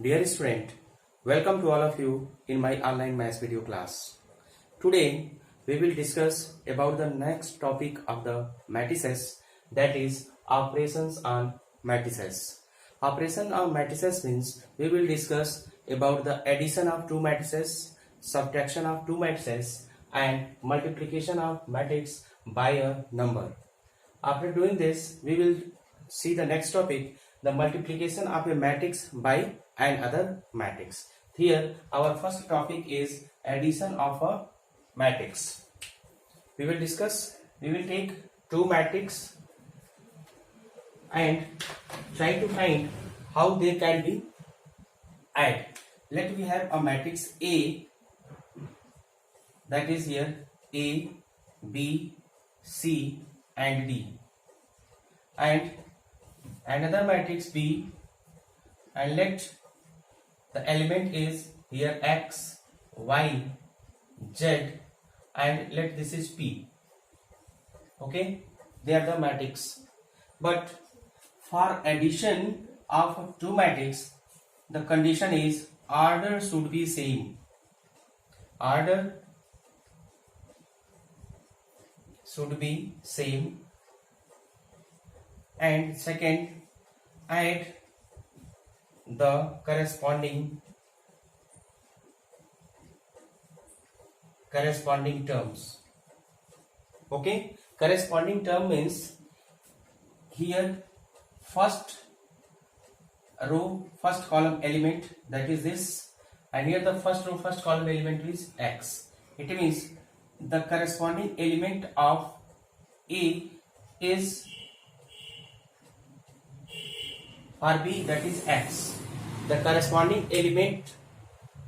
Dear student, welcome to all of you in my online maths video class. Today we will discuss about the next topic of the matrices, that is operations on matrices. Operation on matrices means we will discuss about the addition of two matrices, subtraction of two matrices and multiplication of matrix by a number. After doing this, we will see the next topic, the multiplication of a matrix by another matrix. Here, our first topic is addition of a matrix. We will take two matrix and try to find how they can be added. Let me have a matrix A, that is here A, B, C and D, and another matrix B, and let the element is here X, Y, Z, and let this is P. Okay, they are the matrix. But for addition of two matrix, the condition is order should be same. Order should be same. And second, add the corresponding terms. Okay, corresponding term means here first row first column element, that is this, and here the first row first column element is X. It means the corresponding element of A is for B, that is X. The corresponding element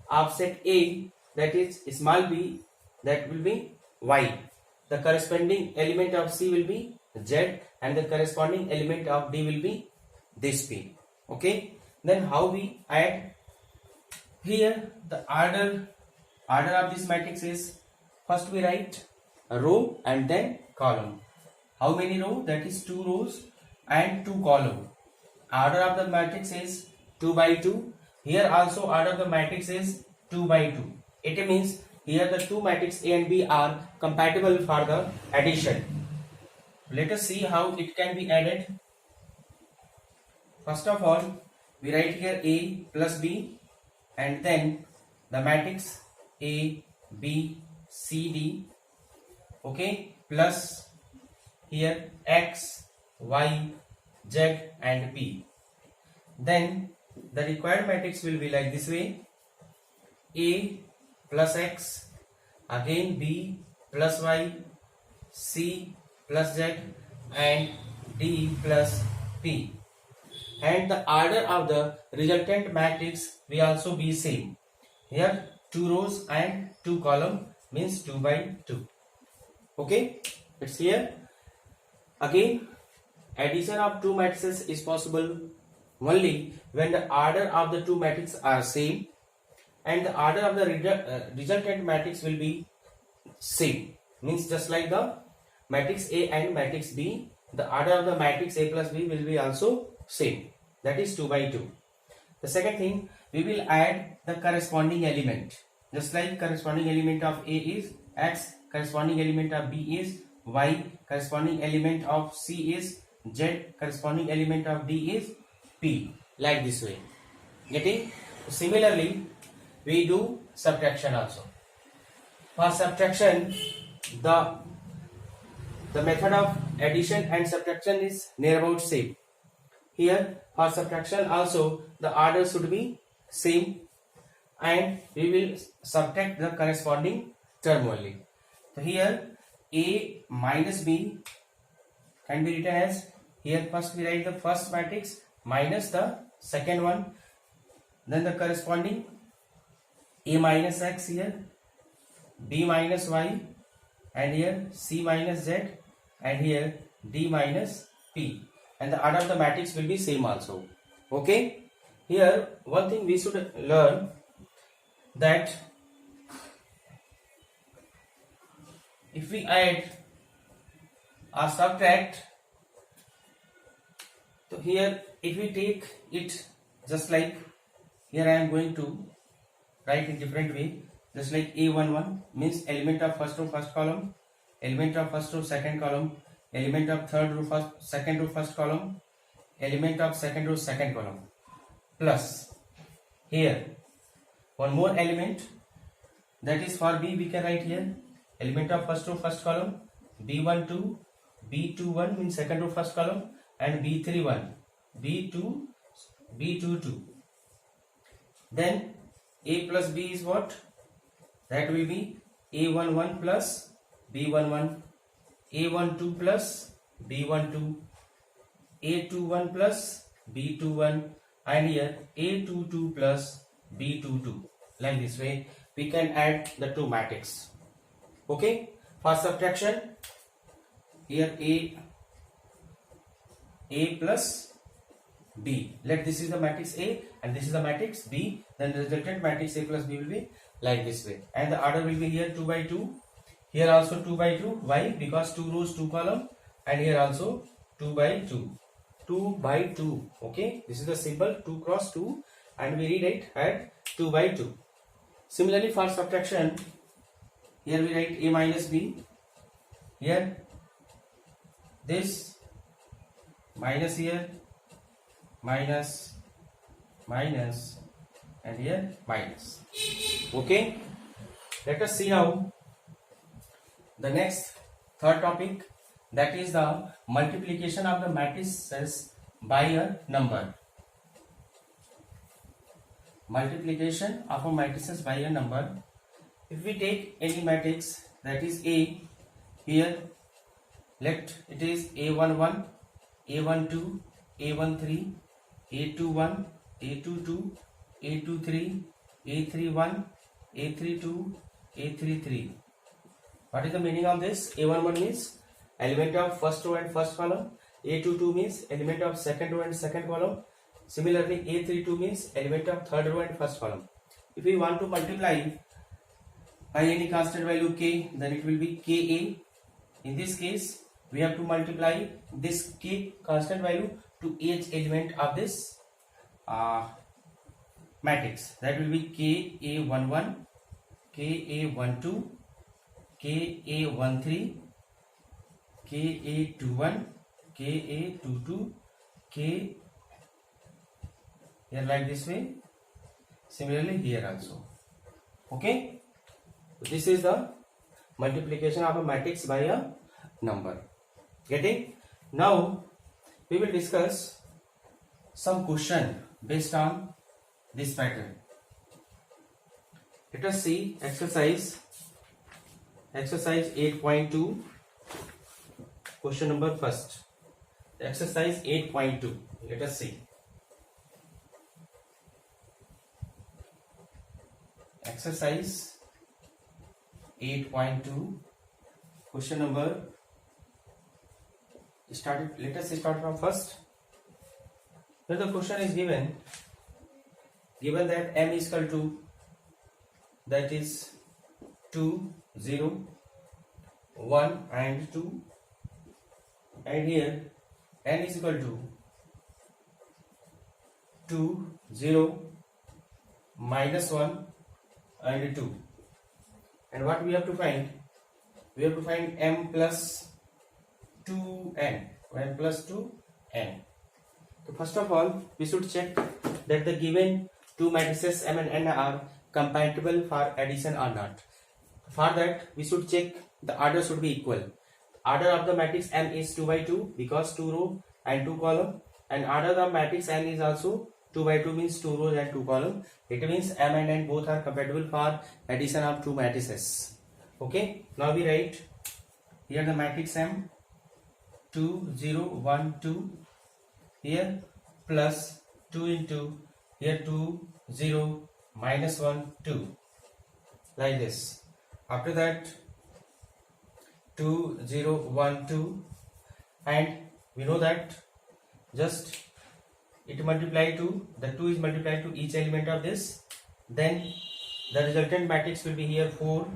of set A, that is small b, that will be Y. The corresponding element of C will be Z, and the corresponding element of D will be this P. Okay, then how we add? Here the order of this matrix is, first we write a row and then column. How many row? That is 2 rows and 2 column. Order of the matrix is 2 by 2. Here also order of the matrix is 2 by 2. It means here the two matrices A and B are compatible for the addition. Let us see how it can be added. First of all, we write here A plus B, and then the matrix A, B, C, D. Okay, plus here X, Y, Z and P. Then the required matrix will be like this way: A plus X, again B plus Y, C plus Z and D plus P. And the order of the resultant matrix will also be same. Here 2 rows and 2 column means 2 by 2. Okay, it's here. Again, addition of two matrices is possible only when the order of the two matrices are same and the order of the resultant matrix will be same. Means just like the matrix A and matrix B, the order of the matrix A plus B will be also same, that is 2 by 2. The second thing, we will add the corresponding element. Just like corresponding element of A is X, corresponding element of B is Y, corresponding element of C is Z, corresponding element of D is P, like this way. Getting? Similarly, we do subtraction also. For subtraction, the method of addition and subtraction is near about same. Here for subtraction also the order should be same, and we will subtract the corresponding term only. So here A minus B can be written as, here first we write the first matrix minus the second one, then the corresponding A minus X here, B minus Y, and here C minus Z, and here D minus P, and the order of the matrix will be same also. Okay, here one thing we should learn, that if we add or subtract, so here if we take it just like here I am going to write in different way, just like A11 means element of first row first column, element of first row second column, element of third row first second row first column, element of second row second column, plus here one more element, that is for B we can write here element of first row first column B12, B21 means second row first column, and B31, B2, B22. Then A plus B is what? That will be A11 plus B11, A12 plus B12, A21 plus B21, and here A22 plus B22. Like this way we can add the two matrix. Okay, for subtraction, here A plus B. Let this is the matrix A and this is the matrix B. Then the resultant matrix A plus B will be like this way. And the order will be here 2 by 2. Here also 2 by 2. Why? Because 2 rows 2 column, and here also 2 by 2. 2 by 2. Okay. This is the symbol 2 cross 2, and we read it at 2 by 2. Similarly for subtraction, here we write A minus B. Here this minus here, minus, minus, and here minus. Okay, let us see now the next third topic, that is the multiplication of the matrices by a number. Multiplication of a matrices by a number. If we take any matrix, that is A, here let it is A11, A12, A13, A21, A22, A23, A31, A32, A33. What is the meaning of this? A11 means element of first row and first column. A22 means element of second row and second column. Similarly, A32 means element of third row and first column. If we want to multiply by any constant value k, then it will be Ka. In this case, we have to multiply this k constant value to each element of this matrix. That will be Ka11, Ka12, Ka13, Ka21, Ka22, K, here like this way. Similarly here also. Okay. This is the multiplication of a matrix by a number. Getting? Now we will discuss some question based on this pattern. Let us see exercise 8.2, question number first. Exercise 8.2. Let us see. Exercise 8.2, question number started. Let us start from first. Here the question is given that m is equal to, that is 2, 0, 1 and 2, and here n is equal to 2, 0, minus 1 and 2. And what we have to find? We have to find m plus 2n. m plus 2n. So first of all, we should check that the given two matrices m and n are compatible for addition or not. For that, we should check the order should be equal. Order of the matrix m is 2 by 2 because 2 row and 2 column, and order of the matrix n is also 2 by 2 means 2 rows and 2 column. It means m and n both are compatible for addition of two matrices. Okay, now we write here the matrix m 2, 0, 1, 2, here plus 2 into here 2, 0, minus 1, 2, like this. After that 2, 0, 1, 2, and we know that just it multiply to, the 2 is multiplied to each element of this, then the resultant matrix will be here 4,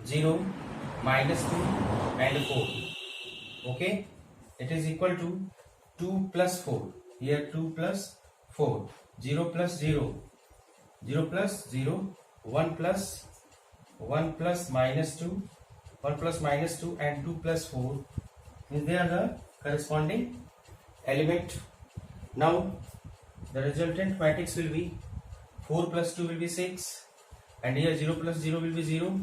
0, minus 2 and 4. Okay, it is equal to 2 plus 4, here 2 plus 4, 0 plus 0, 0 plus 0, 1 plus 1 plus minus 2, 1 plus minus 2 and 2 plus 4. They are the corresponding element. Now the resultant matrix will be 4 plus 2 will be 6, and here 0 plus 0 will be 0,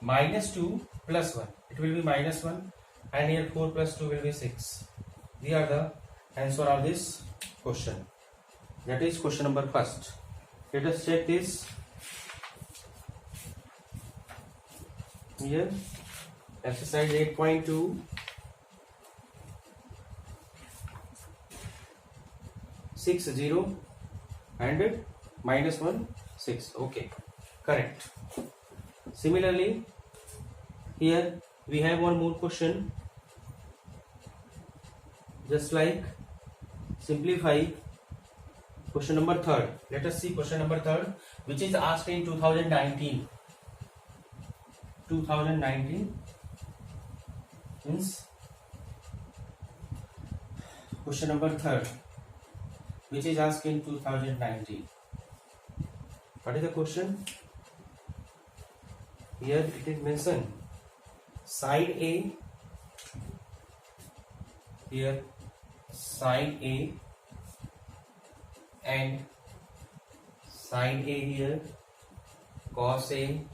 minus 2 plus 1 it will be minus 1, and here 4 plus 2 will be 6. These are the answer of this question. That is question number first. Let us check this. Here exercise 8.2, 6 0 and minus 1 6. Okay, correct. Similarly, here we have one more question. Just like simplify question number third. Let us see question number third, which is asked in 2019. 2019 means question number third, which is asked in 2019. What is the question? Here it is mentioned side A. Here side A and side A here cos A.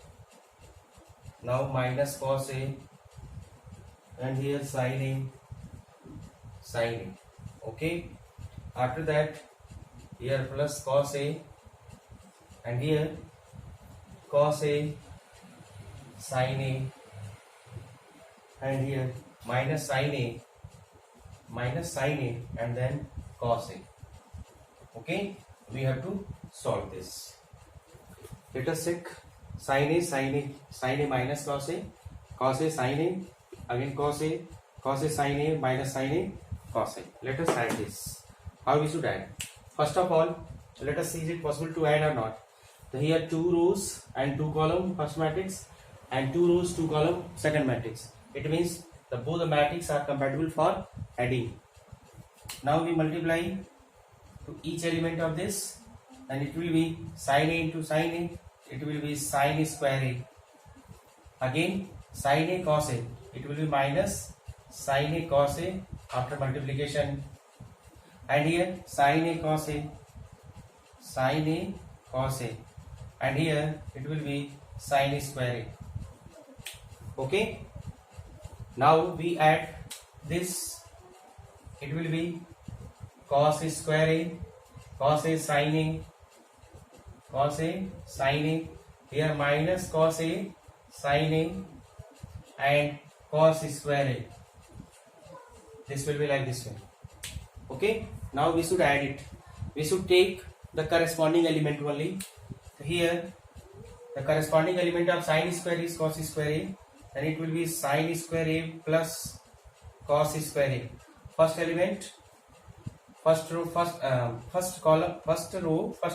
Now minus cos A, and here sine A, sine A. Okay. After that, here plus cos A, and here cos A, sine A, and here minus sine A, and then cos A. Okay, we have to solve this. Let us check sin A minus cos A sin A, again cos A sin A minus sin A cos A. Let us add this. How we should add? First of all, let us see is it possible to add or not. So here 2 rows and 2 column first matrix, and 2 rows 2 column second matrix. It means both the matrix are compatible for adding. Now we multiply to each element of this, and it will be sin A into sin A. It will be sin square A. Again sin A cos A. It will be minus sin A cos A after multiplication. And here sin A cos A. Sin A cos A. And here it will be sin square A. Okay. Now we add this. It will be cos square A, cos A sin A, cos A sin A, here minus cos A sin A and cos square A. This will be like this way. Okay, now we should add it. We should take the corresponding element only. So here the corresponding element of sin square is cos square A, and it will be sin square A plus cos square A. First element, first row, first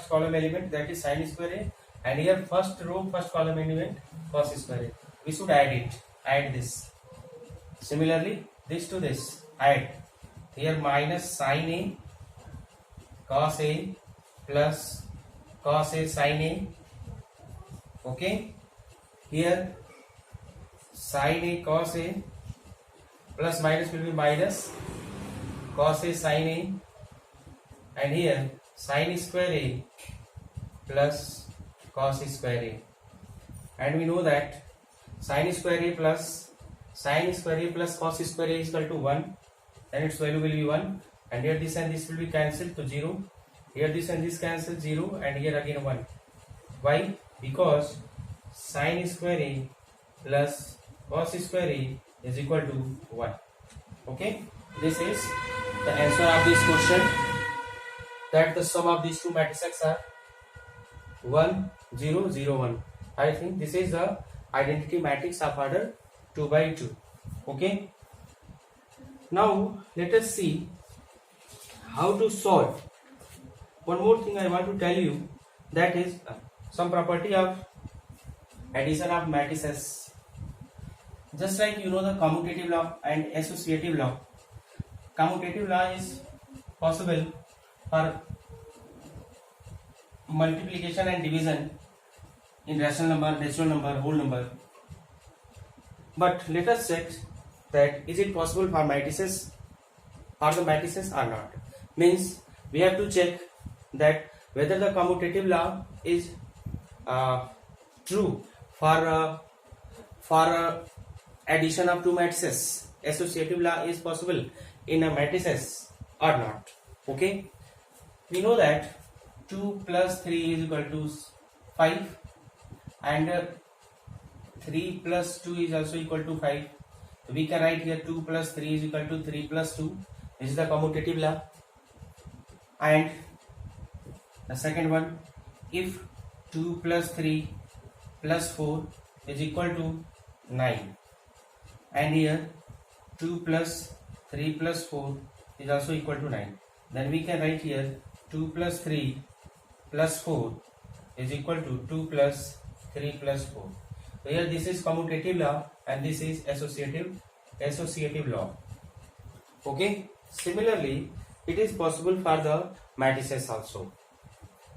column element, that is sin square A, and here first row first column element cos square A. We should add this. Similarly, this to this, add. Here minus sin A cos A plus cos A sin A. Okay, here sin A cos A plus minus will be minus cos A sin A, and here sin square A plus cos square A. And we know that sin square A plus cos square A is equal to 1, then its value will be 1, and here this and this will be cancelled to 0. Here this and this cancel 0, and here again 1. Why? Because sin square A plus cos square A is equal to 1. Okay, this is the answer of this question, that the sum of these two matrices are 1 0 0 1. I think this is the identity matrix of order 2 by 2. Okay, now let us see how to solve. One more thing I want to tell you, that is some property of addition of matrices. Just like you know the commutative law and associative law. Commutative law is possible for multiplication and division in rational number, natural number, whole number. But let us check that is it possible for matrices or the matrices or not. Means we have to check that whether the commutative law is true for addition of two matrices. Associative law is possible in a matrices or not. Okay, we know that 2 plus 3 is equal to 5 and 3 plus 2 is also equal to 5. So we can write here 2 plus 3 is equal to 3 plus 2. This is the commutative law. And the second one, if 2 plus 3 plus 4 is equal to 9, and here 2 plus 3 plus 4 is also equal to 9, then we can write here 2 plus 3 plus 4 is equal to 2 plus 3 plus 4. So here this is commutative law and this is associative law. Okay. Similarly, it is possible for the matrices also.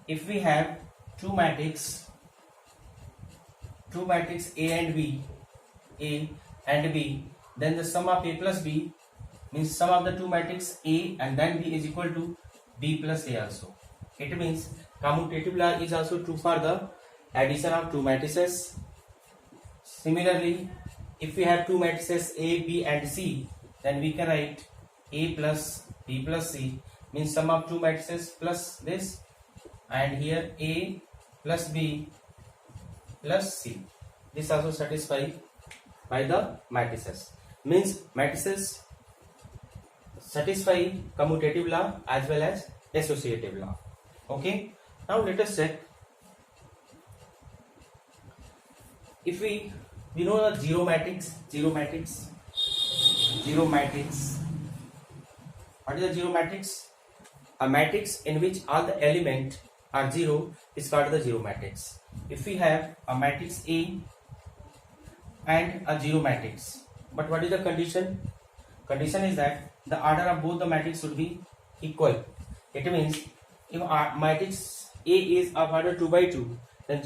If we have two matrix A and B, then the sum of A plus B means sum of the two matrix A and then B is equal to B plus A also. It means commutative law is also true for the addition of two matrices. Similarly, if we have two matrices A, B and C, then we can write A plus B plus C means sum of two matrices plus this, and here A plus B plus C. This also satisfied by the matrices. Means matrices satisfy commutative law as well as associative law. Okay. Now let us check. If we know the zero matrix. What is a zero matrix? A matrix in which all the elements are zero is called the zero matrix. If we have a matrix A and a zero matrix, but what is the condition? Condition is that the order of both the matrix should be equal. It means if matrix A is of order 2 by 2, then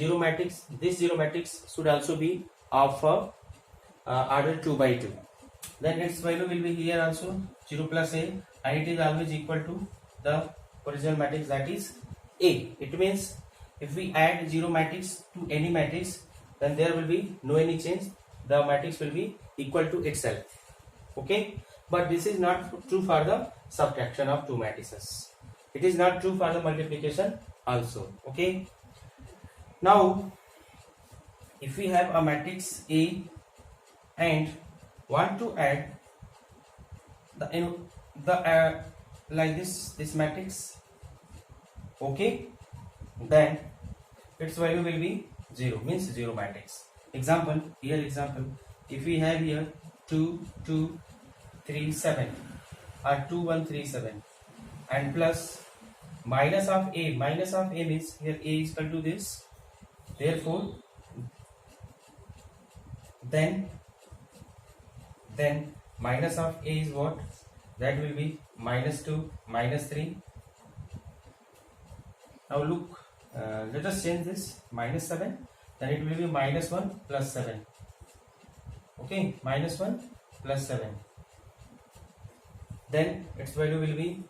this zero matrix should also be of order 2 by 2. Then its value will be here also 0 plus A, and it is always equal to the original matrix, that is A. It means if we add zero matrix to any matrix, then there will be no any change. The matrix will be equal to itself. Okay, but this is not true for the subtraction of two matrices. It is not true for the multiplication also. Okay. Now, if we have a matrix A and want to add like this matrix, okay, then its value will be 0, means zero matrix. Example, if we have here 2 2 3 7 or 2 1 3 7 and plus minus of A means here A is equal to this, therefore then minus of A is what? That will be minus 2 minus 3. Now look, let us change this minus 7, then it will be minus 1 plus 7. Okay, minus 1 plus 7. Then its value will be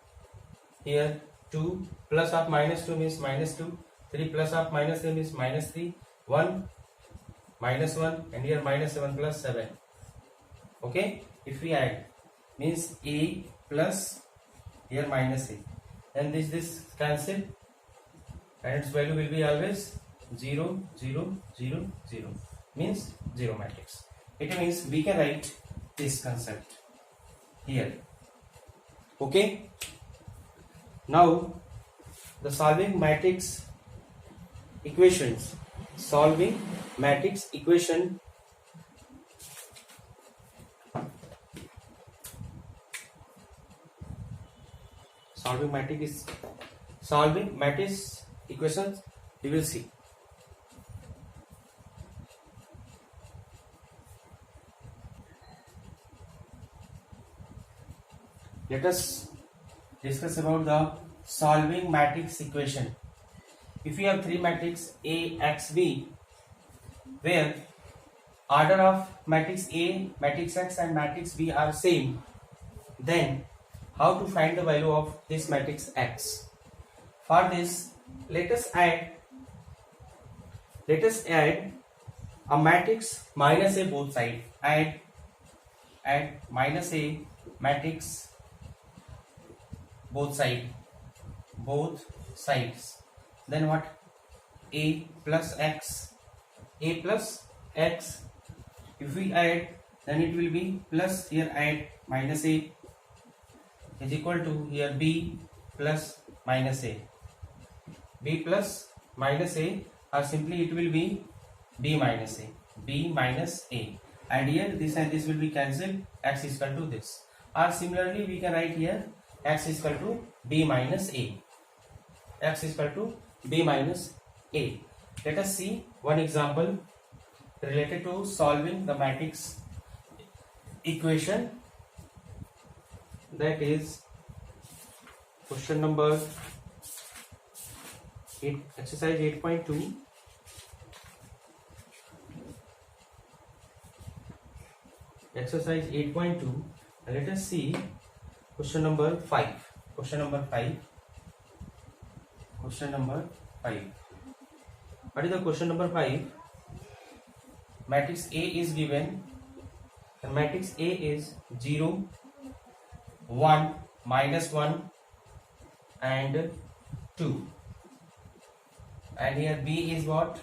here 2 plus of minus 2 means minus 2, 3 plus of minus 3 means minus 3, 1 minus 1, and here minus 7 plus 7. Okay, if we add means A plus here minus A, then this cancel and its value will be always 0 0 0 0, means zero matrix. It means we can write this concept here. Okay, now the solving matrix equation. Solving matrix matrix equations we will see. Let us discuss about the solving matrix equation. if you have three matrix A, X, B, where order of matrix A, matrix X and matrix B are same, then how to find the value of this matrix X? For this, let us add a matrix minus A both sides. Add minus A matrix both sides. Then what? A plus X. If we add, then it will be plus, here add minus A is equal to here B plus minus A. B plus minus A, or simply it will be B minus A. And here this and this will be cancelled, X is equal to this. Or similarly we can write here X is equal to B minus A. Let us see one example related to solving the matrix equation, that is question number 8, exercise 8.2. Exercise 8.2, and let us see question number 5. Question number 5. What is the question number 5? Matrix A is given, and matrix A is 0, 1, minus 1 and 2. And here B is what?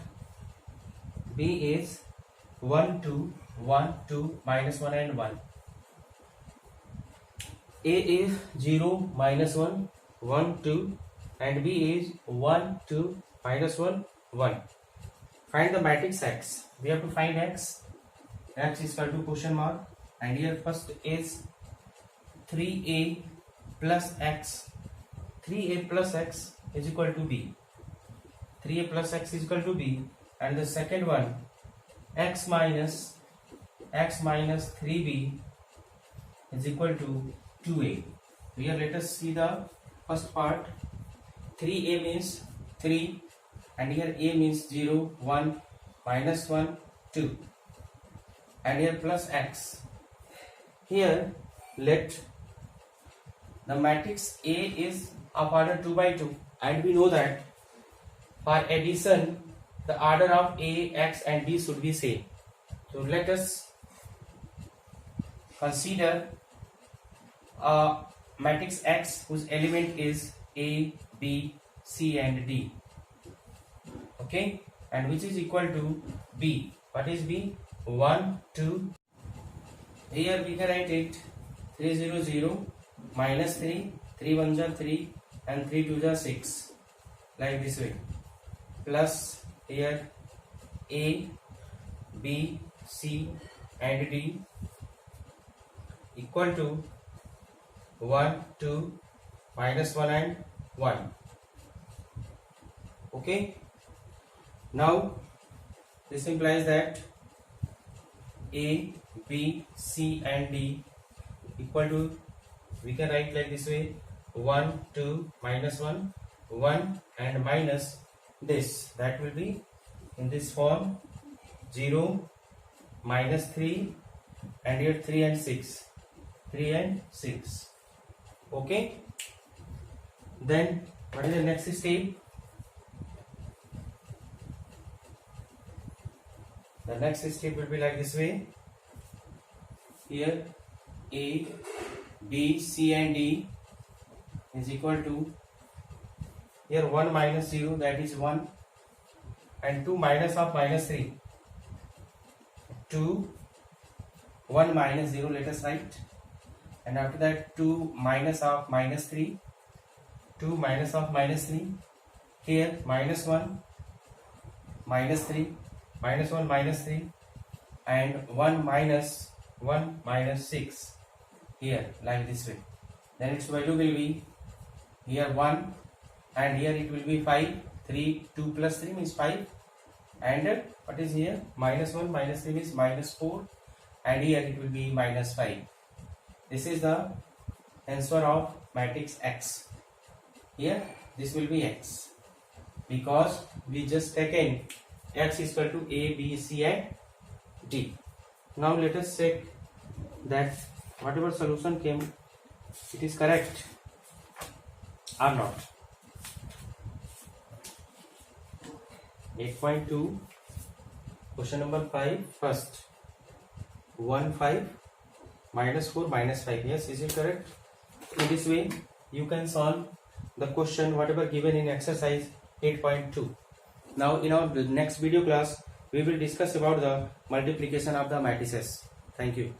B is 1, 2, 1, 2, minus 1 and 1. A is 0, minus 1, 1, 2, and B is 1, 2, minus 1, 1. Find the matrix X. We have to find X. X is equal to question mark, and here first is 3A plus X. 3A plus X is equal to B. 3A plus X is equal to B, and the second one X minus 3B is equal to 2A. Here let us see the first part. 3A means 3, and here A means 0, 1, minus 1, 2, and here plus X. Here let the matrix A is of order 2 by 2, and we know that for addition the order of A, X and B should be same. So let us consider a matrix X whose element is A, B, C and D. Okay, and which is equal to B. What is B? 1, 2. Here we can write it 3, 0, 0, minus 3, 3 1s are 3 and 3 2s are 6, like this way, plus here A, B, C and D equal to 1, 2, minus 1 and 1. Okay, now this implies that A, B, C and D equal to, we can write like this way, 1, 2, minus 1, 1 and minus this, that will be in this form 0, minus 3 and here 3 and 6, 3 and 6. Okay, then what is the next step? The next step will be like this way. Here A, B, C and D is equal to, here 1 minus 0, that is 1, and 2 minus of minus 3, 2, 1 minus 0, let us write, and after that 2 minus of minus 3, 2 minus of minus 3, here minus 1, minus 3, minus 1 minus 3, and 1 minus 6 here, like this way. Then its value will be here 1, and here it will be 5, 3, 2 plus 3 means 5, and what is here, minus 1 minus 3 means minus 4, and here it will be minus 5. This is the answer of matrix X. Here this will be X. because we just taken x is equal to a, b, c and d. Now let us check that whatever solution came, it is correct or not. 8.2 question number 5 first. 1 5 minus 4 minus 5. Yes, is it correct? In this way you can solve the question whatever given in exercise 8.2. Now in our next video class we will discuss about the multiplication of the matrices. Thank you.